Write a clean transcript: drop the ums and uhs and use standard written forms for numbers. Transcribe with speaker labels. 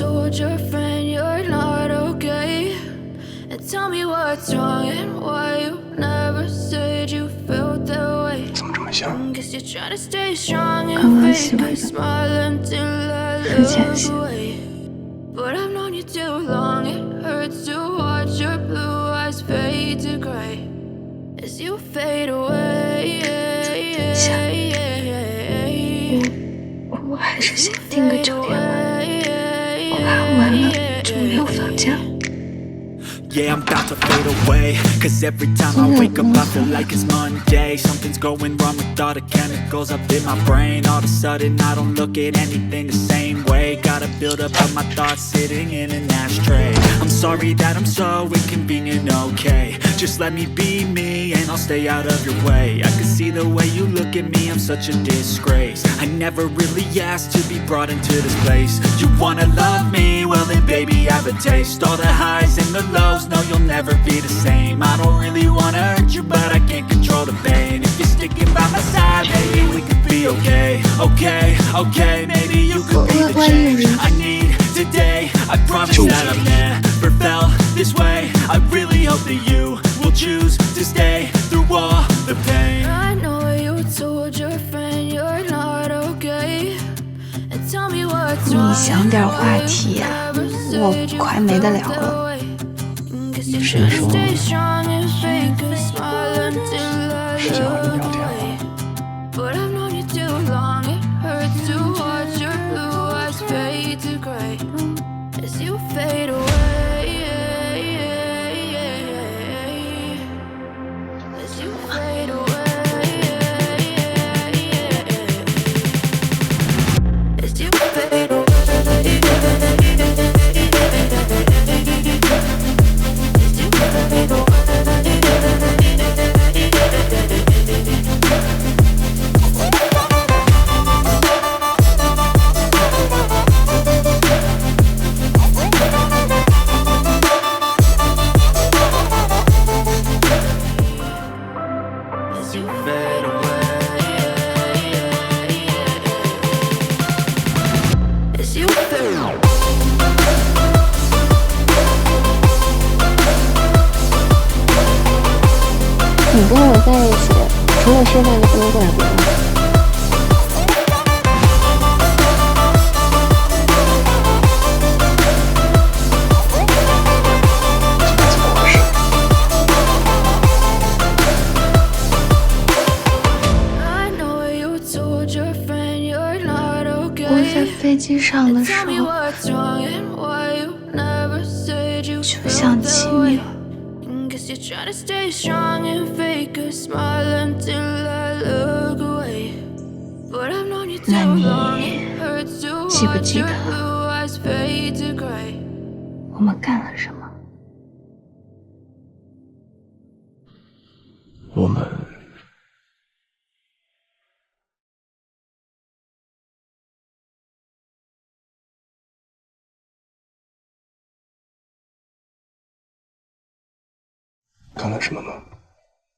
Speaker 1: told your friend you're not okay, and tell me what's wrong and why you never said you felt that way.
Speaker 2: 怎么这么像？
Speaker 3: 刚刚洗完的，是前戏。
Speaker 1: But I've known you too long, it hurts to watch your blue eyes fade to gray as you fade away.
Speaker 3: 我还是先订个酒店吧，我怕完了就没有房间了。
Speaker 4: Yeah, I'm about to fade away, cause every time I wake up I feel like it's Monday. Something's going wrong with all the chemicals up in my brain. All of a sudden I don't look at anything the same way. Gotta build up of my thoughts sitting in an ashtray. I'm sorry that I'm so inconvenient, okay. Just let me be me and I'll stay out of your way. I can see the way you look at me, I'm such a disgrace. I never really asked to be brought into this place. You wanna love me? Well then baby I have a taste. All the highs and the lows, no you'll never be the same. I don't really wanna hurt you but I can't control the pain. If you're sticking by my side, maybe we could be okay. Okay, okay, maybe you could be the change I need today. I promise that I've never felt this way. I really hope that you will choose to stay through all the pain.
Speaker 1: I know you told your friend you're not okay, and tell me what's wrong.
Speaker 3: 你想点话题呀，我快没得聊了。
Speaker 2: 谁说是想和你聊天吗？
Speaker 5: 你跟我在一起，除了吃饭就不能干别的。
Speaker 3: 我在飞机上的时候，就想起你了。那你记不记得我们干了什么？
Speaker 2: 我们干了什么吗？